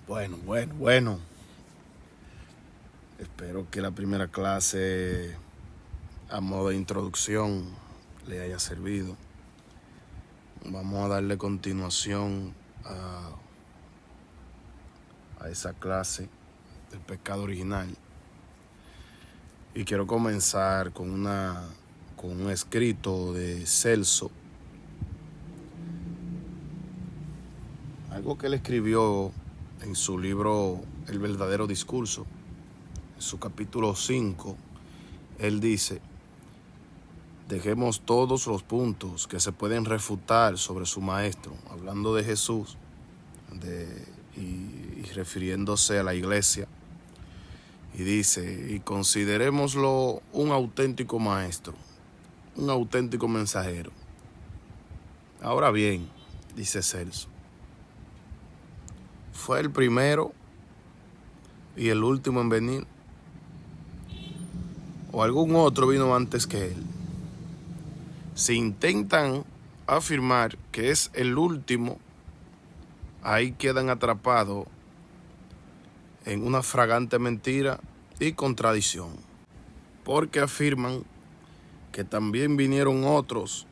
Bueno. Espero que la primera clase, a modo de introducción, le haya servido. Vamos a darle continuación a esa clase del pecado original. Y quiero comenzar con un escrito de Celso. Algo que él escribió en su libro El verdadero discurso. En su capítulo 5, él dice: dejemos todos los puntos que se pueden refutar sobre su maestro, hablando de Jesús y refiriéndose a la iglesia. Y dice: y considerémoslo un auténtico maestro, un auténtico mensajero. Ahora bien, dice Celso, fue el primero y el último en venir, o algún otro vino antes que él. Si intentan afirmar que es el último, ahí quedan atrapados en una fragante mentira y contradicción, porque afirman que también vinieron otros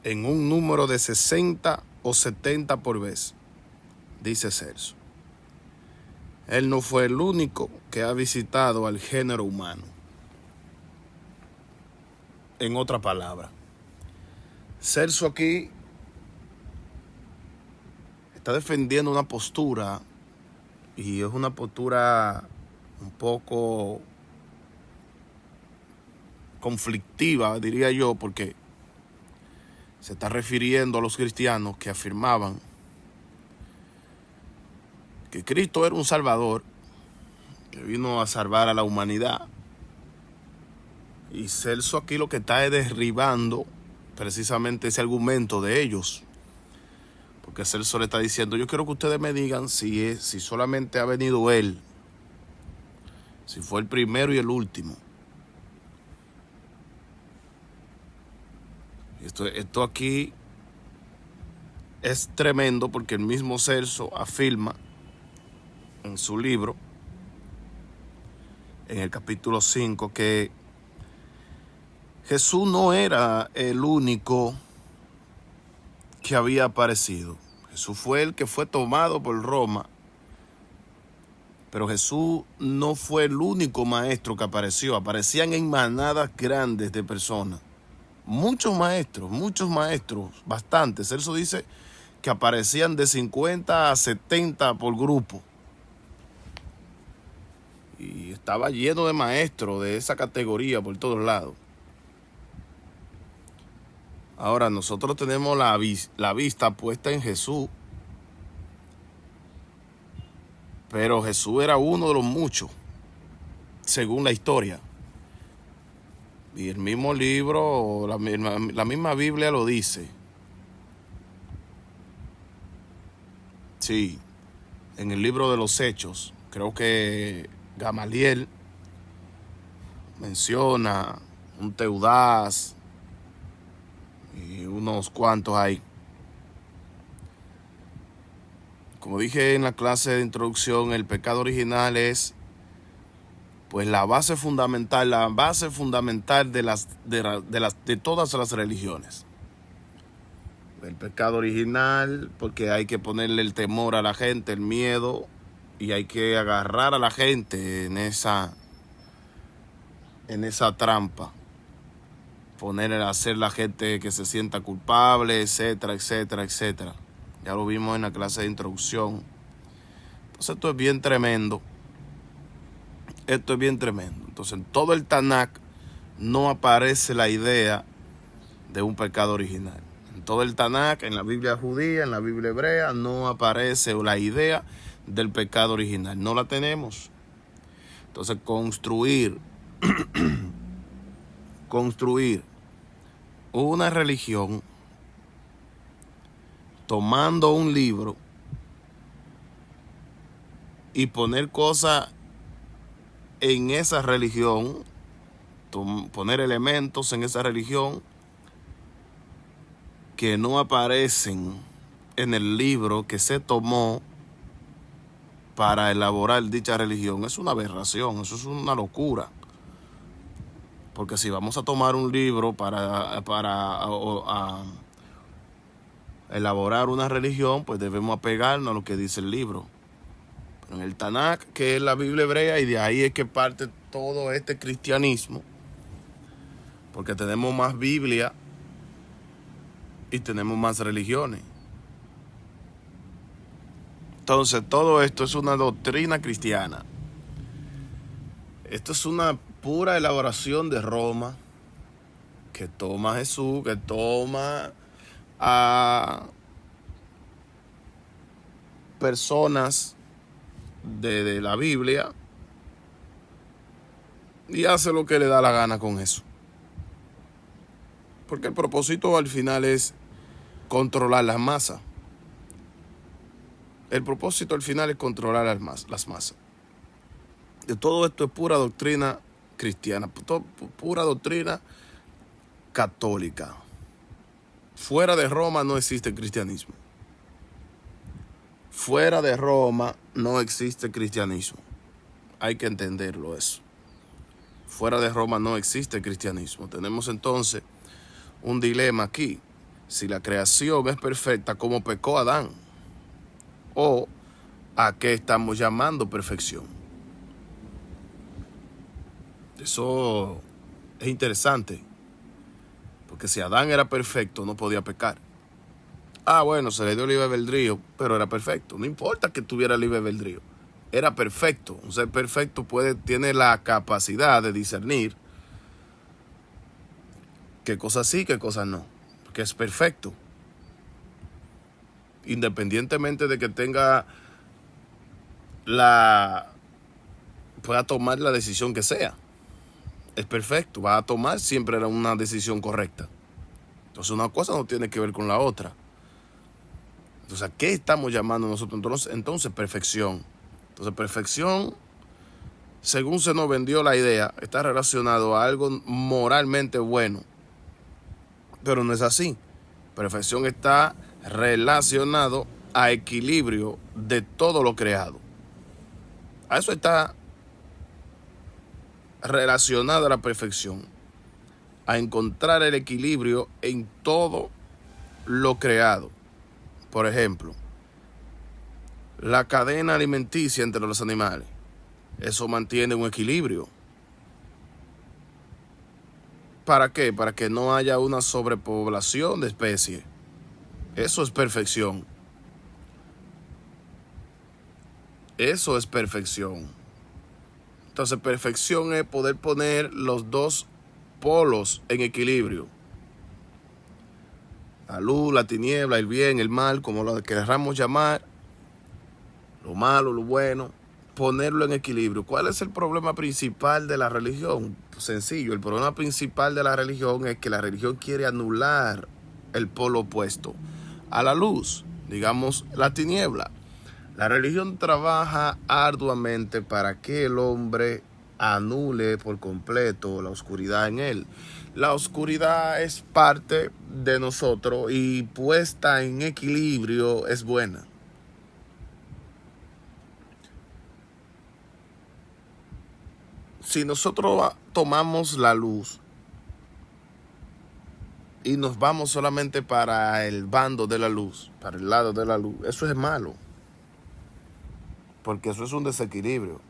en un número de 60 o 70 por vez, dice Celso. Él no fue el único que ha visitado al género humano. En otra palabra, Celso aquí está defendiendo una postura, y es una postura un poco conflictiva, diría yo, porque se está refiriendo a los cristianos que afirmaban que Cristo era un salvador que vino a salvar a la humanidad. Y Celso aquí lo que está es derribando precisamente ese argumento de ellos, porque Celso le está diciendo: yo quiero que ustedes me digan si solamente ha venido él, si fue el primero y el último. Esto aquí es tremendo, porque el mismo Celso afirma en su libro, en el capítulo 5, que Jesús no era el único que había aparecido. Jesús fue el que fue tomado por Roma, pero Jesús no fue el único maestro que apareció. Aparecían en manadas grandes de personas. Muchos maestros, bastantes. Celso dice que aparecían de 50 a 70 por grupo. Y estaba lleno de maestros de esa categoría por todos lados. Ahora nosotros tenemos la vista puesta en Jesús, pero Jesús era uno de los muchos, según la historia. Y el mismo libro, la misma Biblia lo dice. Sí, en el libro de los Hechos, creo que Gamaliel menciona un Teudas y unos cuantos ahí. Como dije en la clase de introducción, el pecado original es pues la base fundamental de todas las religiones. El pecado original, porque hay que ponerle el temor a la gente, el miedo, y hay que agarrar a la gente en esa trampa, hacer la gente que se sienta culpable, etcétera, etcétera, etcétera. Ya lo vimos en la clase de introducción. Entonces esto es bien tremendo. Entonces en todo el Tanakh no aparece la idea de un pecado original. En todo el Tanakh, en la Biblia judía, en la Biblia hebrea, no aparece la idea del pecado original. No la tenemos. Entonces construir una religión tomando un libro y poner cosas en esa religión, poner elementos en esa religión que no aparecen en el libro que se tomó para elaborar dicha religión es una aberración, eso es una locura. Porque si vamos a tomar un libro para elaborar una religión, pues debemos apegarnos a lo que dice el libro. Pero en el Tanakh, que es la Biblia hebrea, y de ahí es que parte todo este cristianismo, porque tenemos más Biblia y tenemos más religiones. Entonces, todo esto es una doctrina cristiana. Esto es una pura elaboración de Roma, que toma a Jesús, que toma a personas de la Biblia y hace lo que le da la gana con eso. Porque el propósito al final es controlar las masas. El propósito al final es controlar las masas. De todo esto es pura doctrina cristiana, pura doctrina católica. Fuera de Roma no existe cristianismo. Fuera de Roma no existe cristianismo. Hay que entenderlo eso. Fuera de Roma no existe cristianismo. Tenemos entonces un dilema aquí. Si la creación es perfecta, ¿cómo pecó Adán? ¿O a qué estamos llamando perfección? Eso es interesante. Porque si Adán era perfecto, no podía pecar. Bueno, se le dio libre albedrío, pero era perfecto. No importa que tuviera libre albedrío. Era perfecto. Un ser perfecto tiene la capacidad de discernir qué cosas sí, qué cosas no. Porque es perfecto. Independientemente de que pueda tomar la decisión que sea. Es perfecto. Va a tomar siempre una decisión correcta. Entonces una cosa no tiene que ver con la otra. Entonces, ¿a qué estamos llamando nosotros? Entonces, perfección. Entonces, perfección, según se nos vendió la idea, está relacionado a algo moralmente bueno. Pero no es así. Perfección está relacionado a equilibrio de todo lo creado. A eso está relacionada la perfección. A encontrar el equilibrio en todo lo creado. Por ejemplo, la cadena alimenticia entre los animales. Eso mantiene un equilibrio. ¿Para qué? Para que no haya una sobrepoblación de especies. Eso es perfección. Eso es perfección. Entonces, perfección es poder poner los dos polos en equilibrio. La luz, la tiniebla, el bien, el mal, como lo queramos llamar, lo malo, lo bueno, ponerlo en equilibrio. ¿Cuál es el problema principal de la religión? Pues sencillo, el problema principal de la religión es que la religión quiere anular el polo opuesto a la luz, digamos la tiniebla. La religión trabaja arduamente para que el hombre anule por completo la oscuridad en él. La oscuridad es parte de nosotros y puesta en equilibrio es buena. Si nosotros tomamos la luz y nos vamos solamente para el bando de la luz, para el lado de la luz, eso es malo. Porque eso es un desequilibrio.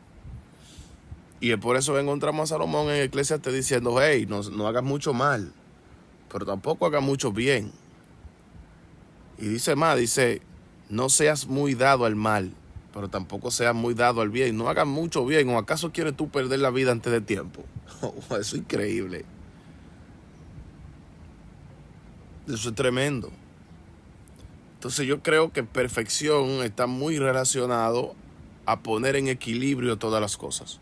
Y es por eso que encontramos a Salomón en Eclesiastes diciendo, hey, no hagas mucho mal, pero tampoco hagas mucho bien. Y dice más, no seas muy dado al mal, pero tampoco seas muy dado al bien. No hagas mucho bien, o acaso quieres tú perder la vida antes de tiempo. Eso es increíble. Eso es tremendo. Entonces yo creo que perfección está muy relacionado a poner en equilibrio todas las cosas.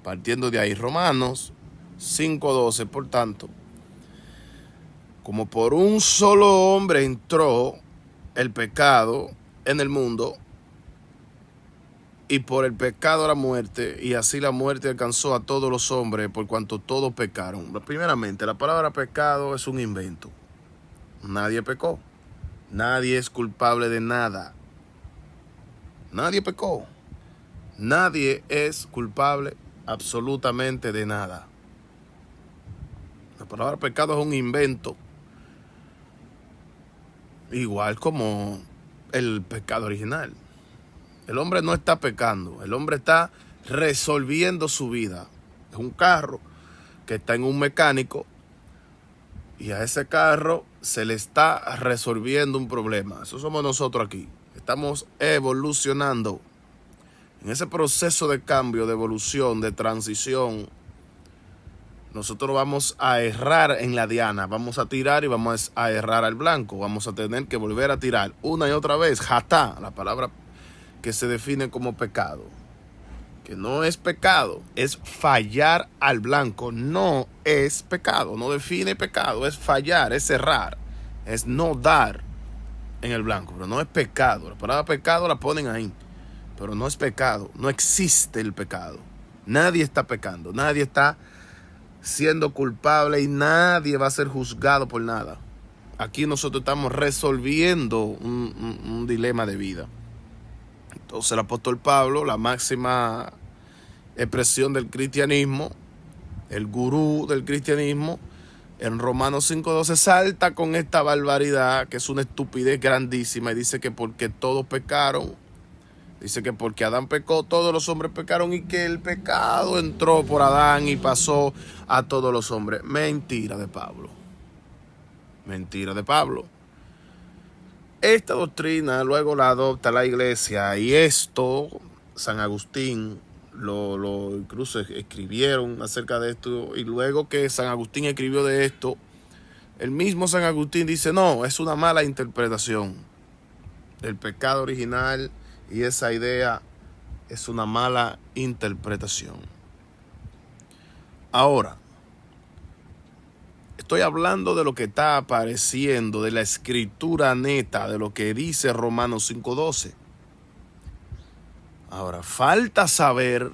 Partiendo de ahí, Romanos 5:12, por tanto, como por un solo hombre entró el pecado en el mundo, y por el pecado la muerte, y así la muerte alcanzó a todos los hombres, por cuanto todos pecaron. Primeramente, la palabra pecado es un invento. Nadie pecó. Nadie es culpable de nada. Nadie pecó. Nadie es culpable absolutamente de nada. La palabra pecado es un invento, igual como el pecado original. El hombre no está pecando, el hombre está resolviendo su vida. Es un carro que está en un mecánico y a ese carro se le está resolviendo un problema. Eso somos nosotros aquí. Estamos evolucionando. En ese proceso de cambio, de evolución, de transición, nosotros vamos a errar en la diana, vamos a tirar y vamos a errar al blanco, vamos a tener que volver a tirar una y otra vez. Jatá, la palabra que se define como pecado, que no es pecado, es fallar al blanco, no es pecado, no define pecado, es fallar, es errar, es no dar en el blanco, pero no es pecado. La palabra pecado la ponen ahí, pero no es pecado, no existe el pecado. Nadie está pecando, nadie está siendo culpable y nadie va a ser juzgado por nada. Aquí nosotros estamos resolviendo un dilema de vida. Entonces el apóstol Pablo, la máxima expresión del cristianismo, el gurú del cristianismo, en Romanos 5:12 salta con esta barbaridad que es una estupidez grandísima y dice que porque todos pecaron, dice que porque Adán pecó, todos los hombres pecaron y que el pecado entró por Adán y pasó a todos los hombres. Mentira de Pablo. Mentira de Pablo. Esta doctrina luego la adopta la iglesia y esto, San Agustín lo incluso escribieron acerca de esto, y luego que San Agustín escribió de esto, el mismo San Agustín dice, no, es una mala interpretación del pecado original y esa idea es una mala interpretación. Ahora, estoy hablando de lo que está apareciendo, de la escritura neta, de lo que dice Romanos 5:12. Ahora, falta saber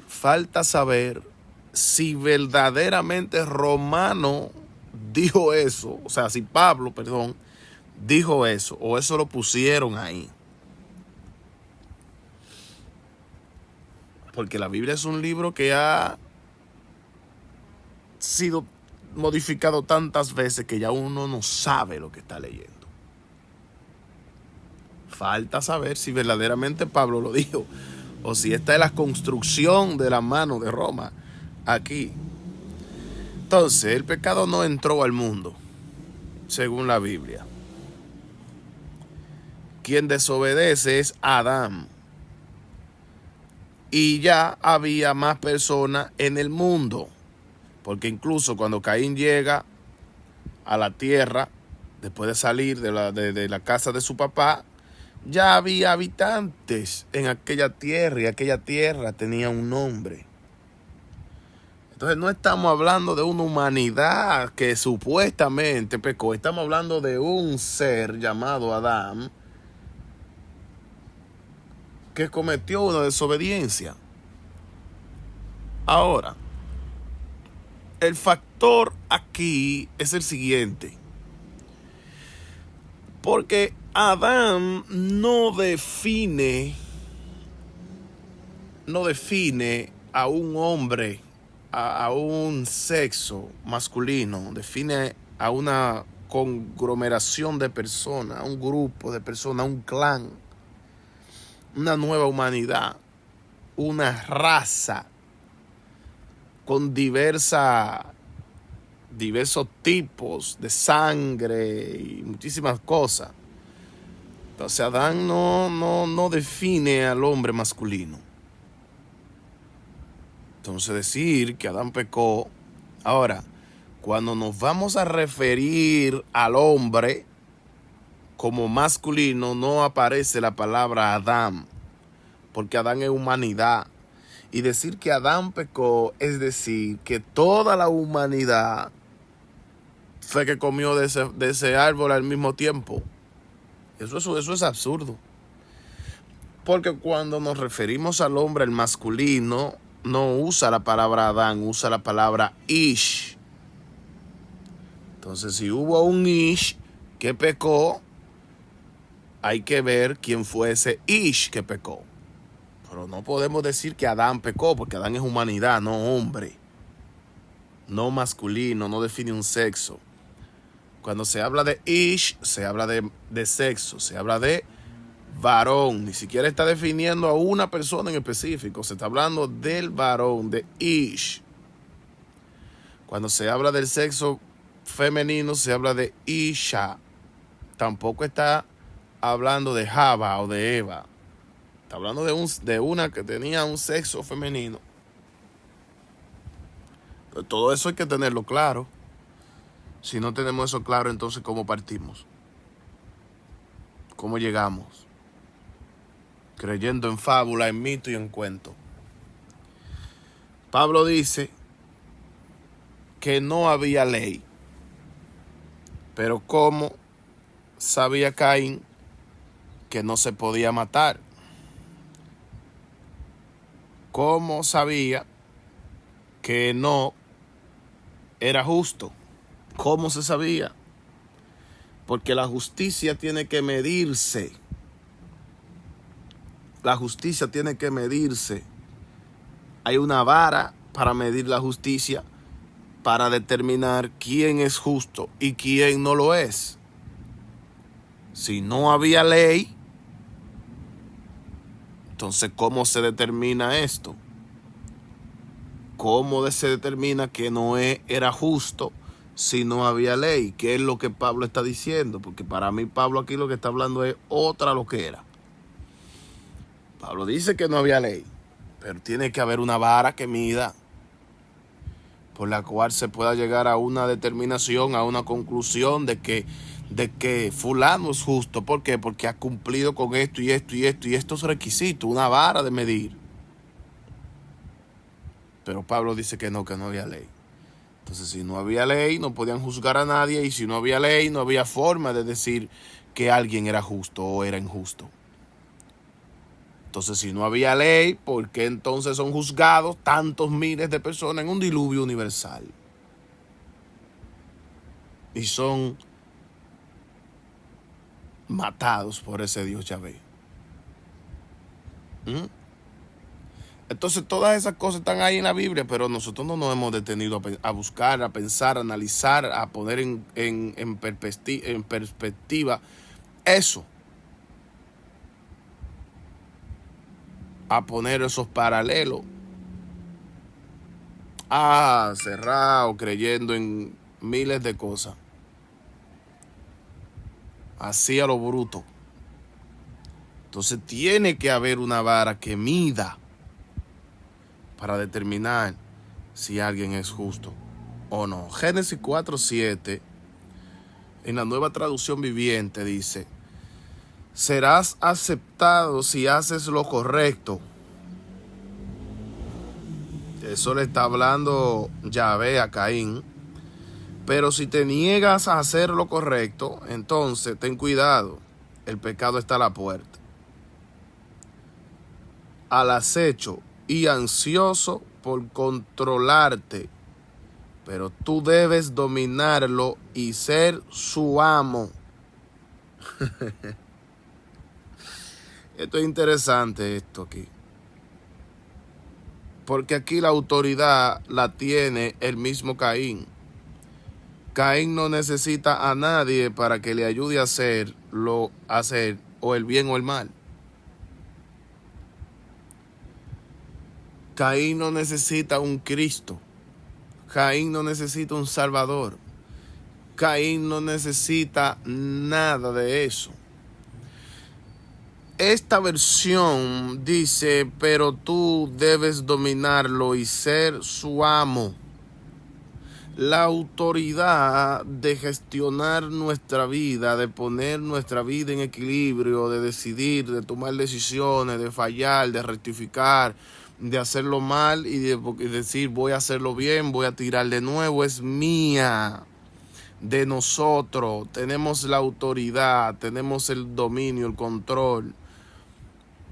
si verdaderamente Romano dijo eso, o sea, si Pablo, perdón, dijo eso, o eso lo pusieron ahí. Porque la Biblia es un libro que ha sido modificado tantas veces que ya uno no sabe lo que está leyendo. Falta saber si verdaderamente Pablo lo dijo o si esta es la construcción de la mano de Roma aquí. Entonces, el pecado no entró al mundo, según la Biblia. Quien desobedece es Adán. Y ya había más personas en el mundo. Porque incluso cuando Caín llega a la tierra, después de salir de la casa de su papá, ya había habitantes en aquella tierra y aquella tierra tenía un nombre. Entonces no estamos hablando de una humanidad que supuestamente pecó, estamos hablando de un ser llamado Adán que cometió una desobediencia. Ahora, el factor aquí es el siguiente. Porque Adán no define a un hombre, a un sexo masculino, define a una conglomeración de personas, a un grupo de personas, a un clan, una nueva humanidad, una raza con diversos tipos de sangre y muchísimas cosas. Entonces Adán no define al hombre masculino. Entonces decir que Adán pecó. Ahora, cuando nos vamos a referir al hombre como masculino, no aparece la palabra Adán, porque Adán es humanidad. Y decir que Adán pecó es decir que toda la humanidad fue que comió de ese árbol al mismo tiempo. Eso es absurdo. Porque cuando nos referimos al hombre, el masculino, no usa la palabra Adán, usa la palabra Ish. Entonces, si hubo un Ish que pecó, hay que ver quién fue ese Ish que pecó. Pero no podemos decir que Adán pecó, porque Adán es humanidad, no hombre. No masculino, no define un sexo. Cuando se habla de ish, se habla de sexo, se habla de varón. Ni siquiera está definiendo a una persona en específico, se está hablando del varón, de ish. Cuando se habla del sexo femenino, se habla de isha. Tampoco está hablando de Java o de Eva. Está hablando de una que tenía un sexo femenino. Pero todo eso hay que tenerlo claro. Si no tenemos eso claro, entonces ¿cómo partimos? ¿Cómo llegamos? Creyendo en fábula, en mito y en cuento. Pablo dice que no había ley. Pero ¿cómo sabía Caín que no se podía matar? ¿Cómo sabía que no era justo? ¿Cómo se sabía? Porque la justicia tiene que medirse. La justicia tiene que medirse. Hay una vara para medir la justicia, para determinar quién es justo y quién no lo es. Si no había ley, entonces ¿cómo se determina esto? ¿Cómo se determina que Noé era justo si no había ley? ¿Qué es lo que Pablo está diciendo? Porque para mí Pablo aquí lo que está hablando es otra loquera. Pablo dice que no había ley, pero tiene que haber una vara que mida por la cual se pueda llegar a una determinación, a una conclusión de que fulano es justo. ¿Por qué? Porque ha cumplido con esto y esto y esto y estos requisitos, una vara de medir. Pero Pablo dice que no había ley. Entonces, si no había ley, no podían juzgar a nadie, y si no había ley, no había forma de decir que alguien era justo o era injusto. Entonces, si no había ley, ¿por qué entonces son juzgados tantos miles de personas en un diluvio universal? Y son matados por ese Dios Yahvé. Entonces, todas esas cosas están ahí en la Biblia, pero nosotros no nos hemos detenido a buscar, a pensar, a analizar, a poner en perspectiva eso. A poner esos paralelos. Cerrado, creyendo en miles de cosas. Así a lo bruto. Entonces tiene que haber una vara que mida para determinar si alguien es justo o no. Génesis 4:7, en la Nueva Traducción Viviente, dice: serás aceptado si haces lo correcto. Eso le está hablando Yahvé a Caín. Pero si te niegas a hacer lo correcto, entonces ten cuidado, el pecado está a la puerta, al acecho y ansioso por controlarte, pero tú debes dominarlo y ser su amo. Esto es interesante, esto aquí, porque aquí la autoridad la tiene el mismo Caín. Caín no necesita a nadie para que le ayude a hacer o el bien o el mal. Caín no necesita un Cristo. Caín no necesita un Salvador. Caín no necesita nada de eso. Esta versión dice: pero tú debes dominarlo y ser su amo. La autoridad de gestionar nuestra vida, de poner nuestra vida en equilibrio, de decidir, de tomar decisiones, de fallar, de rectificar, de hacerlo mal y de decir voy a hacerlo bien, voy a tirar de nuevo, es mía, de nosotros. Tenemos la autoridad, tenemos el dominio, el control.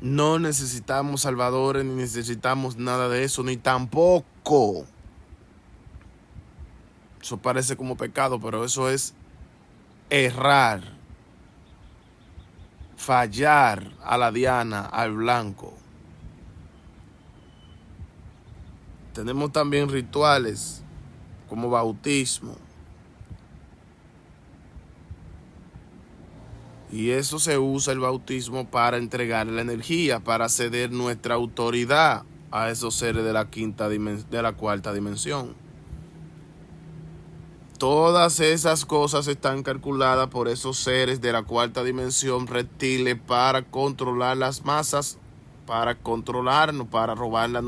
No necesitamos salvadores, ni necesitamos nada de eso, ni tampoco. Eso parece como pecado, pero eso es errar, fallar a la diana, al blanco. Tenemos también rituales como bautismo. Y eso se usa el bautismo para entregar la energía, para ceder nuestra autoridad a esos seres de la cuarta dimensión. Todas esas cosas están calculadas por esos seres de la cuarta dimensión reptiles para controlar las masas, para controlarnos, para robarla,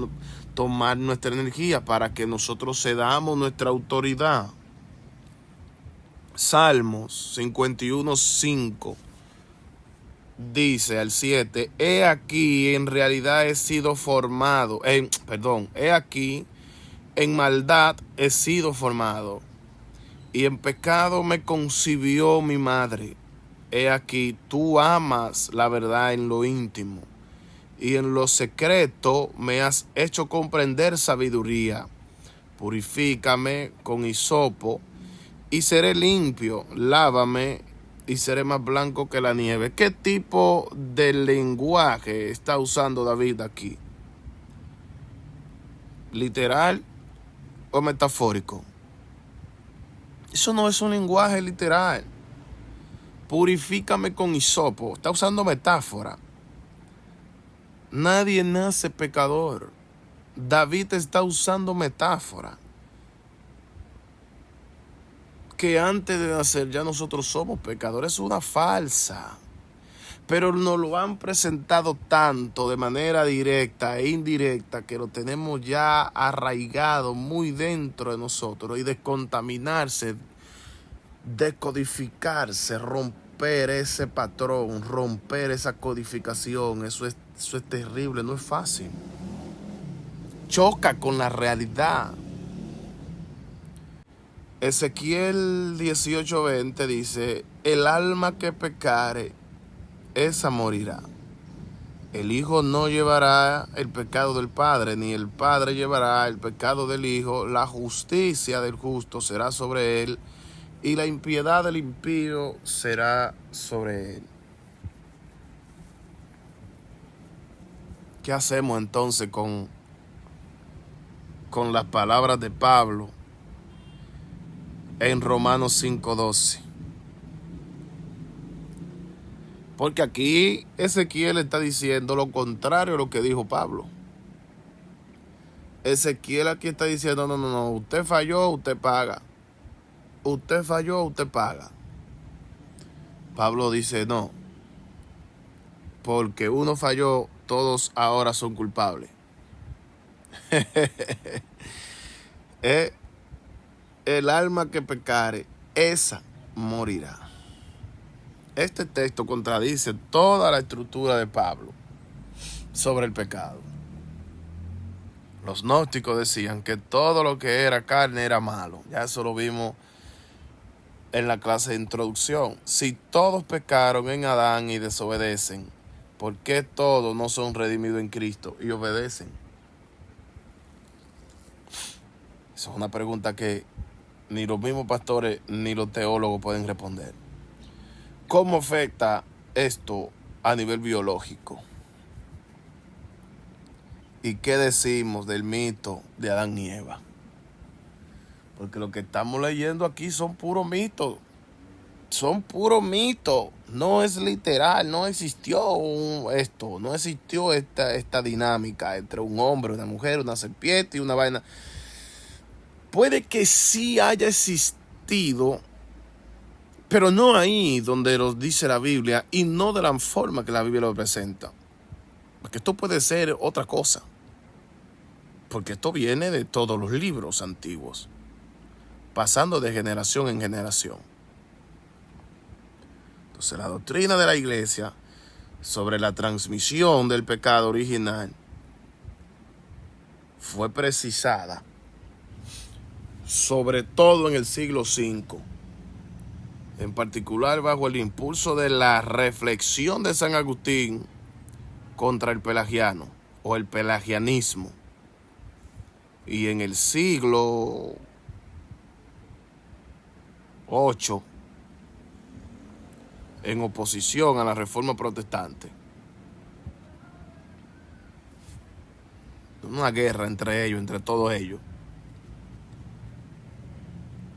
tomar nuestra energía, para que nosotros cedamos nuestra autoridad. Salmos 51:5 dice al 7: he aquí en realidad he sido formado, he aquí en maldad he sido formado, y en pecado me concibió mi madre. He aquí tú amas la verdad en lo íntimo, y en lo secreto me has hecho comprender sabiduría. Purifícame con hisopo, y seré limpio. Lávame, y seré más blanco que la nieve. ¿Qué tipo de lenguaje está usando David aquí? ¿Literal o metafórico? Eso no es un lenguaje literal. Purifícame con hisopo. Está usando metáfora. Nadie nace pecador. David está usando metáfora. Que antes de nacer ya nosotros somos pecadores. Es una falsa. Pero nos lo han presentado tanto de manera directa e indirecta que lo tenemos ya arraigado muy dentro de nosotros, y descontaminarse, decodificarse, romper ese patrón, romper esa codificación, eso es terrible, no es fácil. Choca con la realidad. Ezequiel 18:20 dice: el alma que pecare, esa morirá. El hijo no llevará el pecado del padre, ni el padre llevará el pecado del hijo. La justicia del justo será sobre él, y la impiedad del impío será sobre él. ¿Qué hacemos entonces con las palabras de Pablo en Romanos 5:12? Porque aquí Ezequiel está diciendo lo contrario a lo que dijo Pablo. Ezequiel aquí está diciendo: no, usted falló, usted paga. Usted falló, usted paga. Pablo dice: no, porque uno falló, todos ahora son culpables. El alma que pecare, esa morirá. Este texto contradice toda la estructura de Pablo sobre el pecado. Los gnósticos decían que todo lo que era carne era malo. Ya eso lo vimos en la clase de introducción. Si todos pecaron en Adán y desobedecen, ¿por qué todos no son redimidos en Cristo y obedecen? Esa es una pregunta que ni los mismos pastores ni los teólogos pueden responder. ¿Cómo afecta esto a nivel biológico? ¿Y qué decimos del mito de Adán y Eva? Porque lo que estamos leyendo aquí son puros mitos. Son puros mitos. No es literal. No existió esto. No existió esta dinámica entre un hombre, una mujer, una serpiente y una vaina. Puede que sí haya existido, pero no ahí donde lo dice la Biblia, y no de la forma que la Biblia lo presenta. Porque esto puede ser otra cosa. Porque esto viene de todos los libros antiguos, pasando de generación en generación. Entonces, la doctrina de la iglesia sobre la transmisión del pecado original fue precisada, sobre todo en el siglo V, en particular bajo el impulso de la reflexión de San Agustín contra el pelagiano o el pelagianismo. Y en el siglo VIII, en oposición a la Reforma Protestante. una guerra entre ellos, entre todos ellos.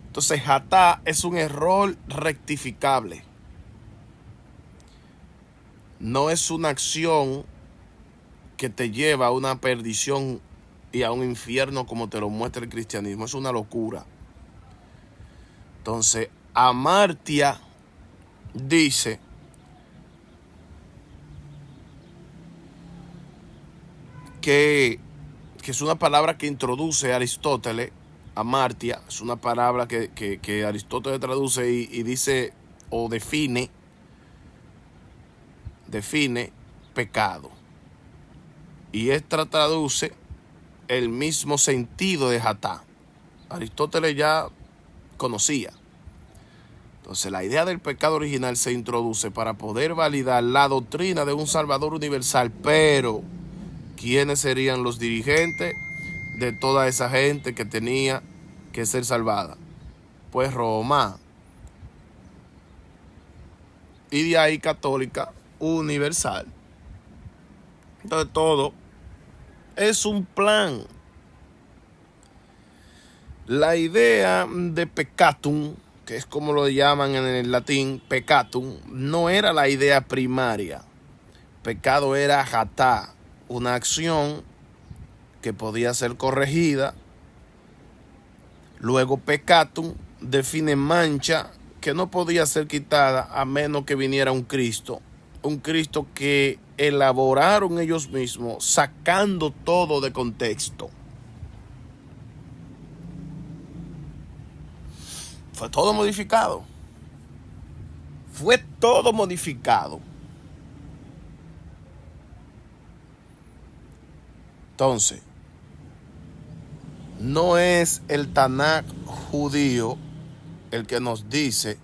Entonces, hatá es un error rectificable. No es una acción que te lleva a una perdición y a un infierno como te lo muestra el cristianismo. Es una locura. Entonces, Amartya dice que es una palabra que introduce Aristóteles. Amartya es una palabra que Aristóteles traduce y dice o define pecado. Y esta traduce el mismo sentido de hatá. Aristóteles ya conocía. Entonces la idea del pecado original se introduce para poder validar la doctrina de un Salvador universal. Pero ¿quiénes serían los dirigentes de toda esa gente que tenía que ser salvada? Pues Roma. Y de ahí católica universal. Entonces todo es un plan. La idea de peccatum, que es como lo llaman en el latín, peccatum, no era la idea primaria. Pecado era hatá, una acción que podía ser corregida. Luego peccatum define mancha que no podía ser quitada a menos que viniera un Cristo que elaboraron ellos mismos, sacando todo de contexto. Fue todo modificado. Entonces, no es el Tanaj judío el que nos dice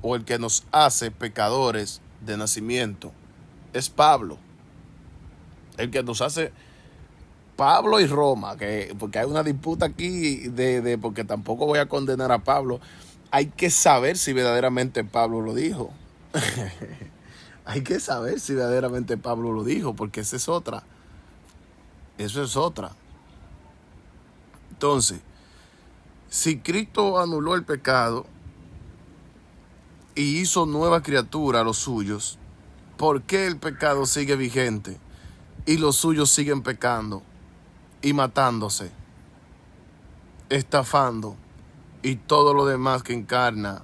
o el que nos hace pecadores de nacimiento. Es Pablo. El que nos hace Pablo y Roma, porque hay una disputa aquí porque tampoco voy a condenar a Pablo. Hay que saber si verdaderamente Pablo lo dijo. Hay que saber si verdaderamente Pablo lo dijo, porque esa es otra. Eso es otra. Entonces, si Cristo anuló el pecado y hizo nueva criatura a los suyos, ¿por qué el pecado sigue vigente y los suyos siguen pecando y matándose, estafando y todo lo demás que encarna,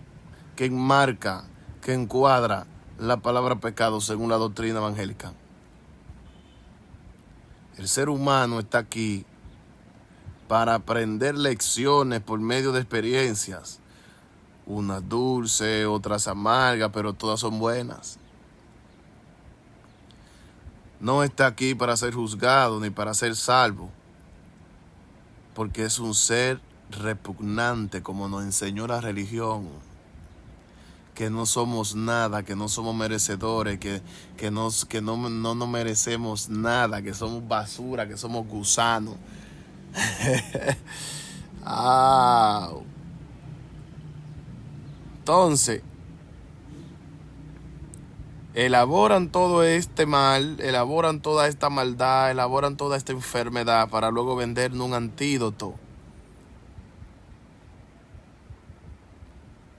que enmarca, que encuadra la palabra pecado según la doctrina evangélica? El ser humano está aquí para aprender lecciones por medio de experiencias, unas dulces, otras amargas, pero todas son buenas. No está aquí para ser juzgado ni para ser salvo, porque es un ser repugnante, como nos enseñó la religión, que no somos nada, que no somos merecedores, que no nos merecemos nada, que somos basura, que somos gusanos. Entonces, elaboran todo este mal, elaboran toda esta maldad, elaboran toda esta enfermedad para luego vendernos un antídoto.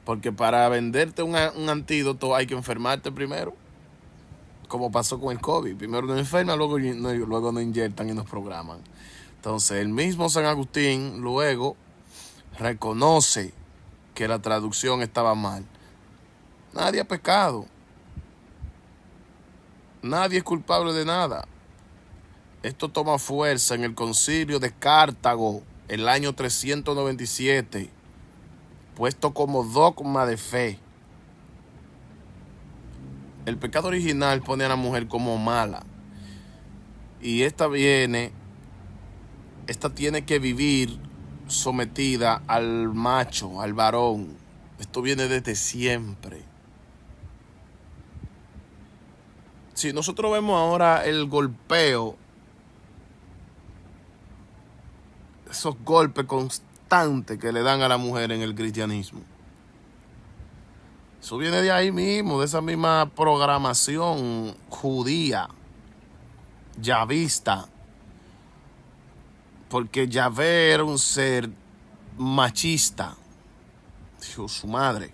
Porque para venderte un antídoto hay que enfermarte primero, como pasó con el COVID. Primero nos enferman, luego nos inyectan y nos programan. Entonces el mismo San Agustín luego reconoce que la traducción estaba mal. Nadie ha pecado. Nadie es culpable de nada. Esto toma fuerza en el concilio de Cartago, el año 397, puesto como dogma de fe. El pecado original pone a la mujer como mala. Y esta tiene que vivir sometida al macho, al varón. Esto viene desde siempre. Si nosotros vemos ahora el golpeo, esos golpes constantes que le dan a la mujer en el cristianismo, eso viene de ahí mismo, de esa misma programación judía, yavista, porque Yahvé era un ser machista. Dios, su madre.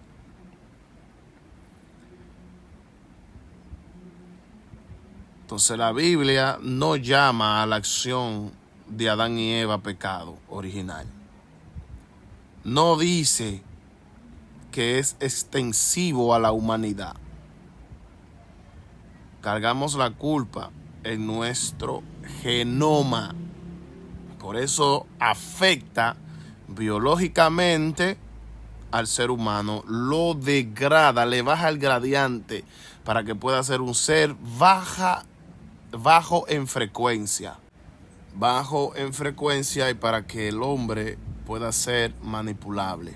Entonces la Biblia no llama a la acción de Adán y Eva pecado original. No dice que es extensivo a la humanidad. Cargamos la culpa en nuestro genoma. Por eso afecta biológicamente al ser humano, lo degrada, le baja el gradiente para que pueda ser un ser bajo en frecuencia. Bajo en frecuencia y para que el hombre pueda ser manipulable.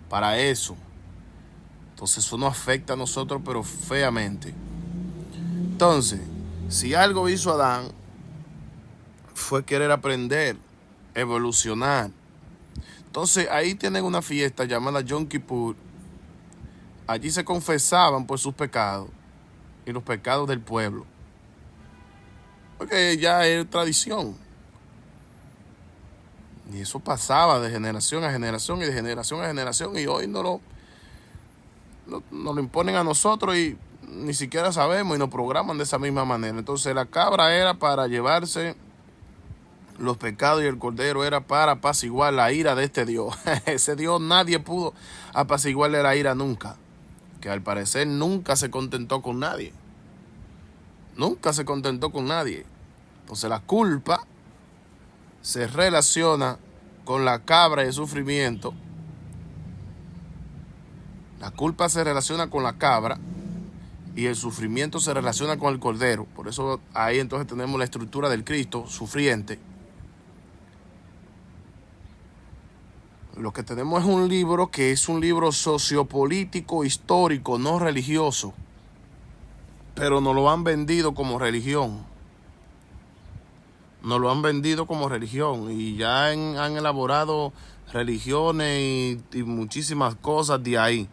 Para eso. Entonces eso nos afecta a nosotros, pero feamente. Entonces, si algo hizo Adán, fue querer aprender, evolucionar. Entonces ahí tienen una fiesta llamada Yom Kippur. Allí se confesaban por sus pecados y los pecados del pueblo. Porque ya es tradición. Y eso pasaba de generación a generación y de generación a generación. Y hoy nos lo imponen a nosotros y ni siquiera sabemos y nos programan de esa misma manera. Entonces la cabra era para llevarse los pecados y el cordero era para apaciguar la ira de este Dios. Ese Dios nadie pudo apaciguarle la ira nunca. Que al parecer nunca se contentó con nadie. Nunca se contentó con nadie. Entonces la culpa se relaciona con la cabra y el sufrimiento. La culpa se relaciona con la cabra y el sufrimiento se relaciona con el cordero. Por eso ahí entonces tenemos la estructura del Cristo sufriente. Lo que tenemos es un libro que es un libro sociopolítico, histórico, no religioso. Pero nos lo han vendido como religión. Nos lo han vendido como religión. Y ya han elaborado religiones y muchísimas cosas de ahí.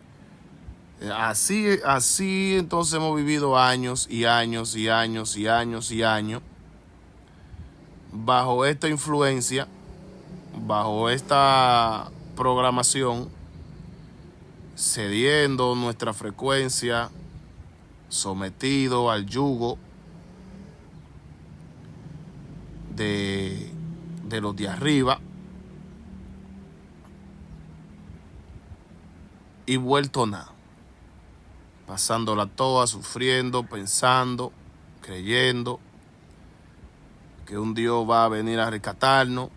Así entonces hemos vivido años y años y años y años y años. Bajo esta influencia, bajo esta programación, cediendo nuestra frecuencia, sometido al yugo de los de arriba y vuelto nada, pasándola toda, sufriendo, pensando, creyendo que un Dios va a venir a rescatarnos,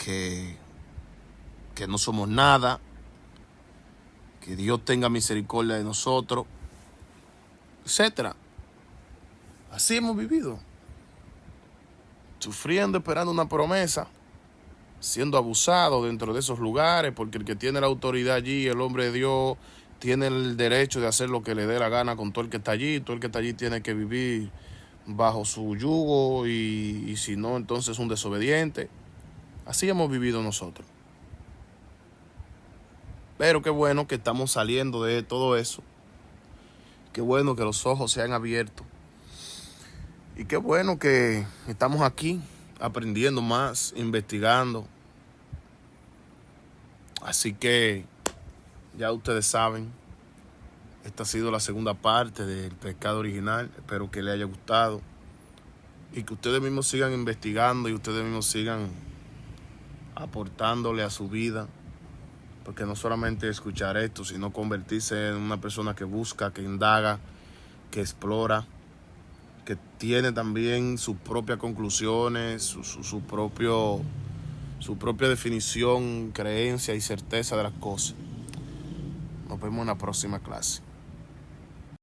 que no somos nada, que Dios tenga misericordia de nosotros, etcétera. Así hemos vivido, sufriendo, esperando una promesa, siendo abusado dentro de esos lugares, porque el que tiene la autoridad allí, el hombre de Dios, tiene el derecho de hacer lo que le dé la gana con todo el que está allí. Todo el que está allí tiene que vivir bajo su yugo y si no, entonces es un desobediente. Así hemos vivido nosotros. Pero qué bueno que estamos saliendo de todo eso. Qué bueno que los ojos se han abierto. Y qué bueno que estamos aquí aprendiendo más, investigando. Así que ya ustedes saben, esta ha sido la segunda parte del pecado original. Espero que les haya gustado y que ustedes mismos sigan investigando y ustedes mismos sigan aportándole a su vida. Porque no solamente escuchar esto, sino convertirse en una persona que busca, que indaga, que explora, que tiene también sus propias conclusiones, su propia definición, creencia y certeza de las cosas. Nos vemos en la próxima clase.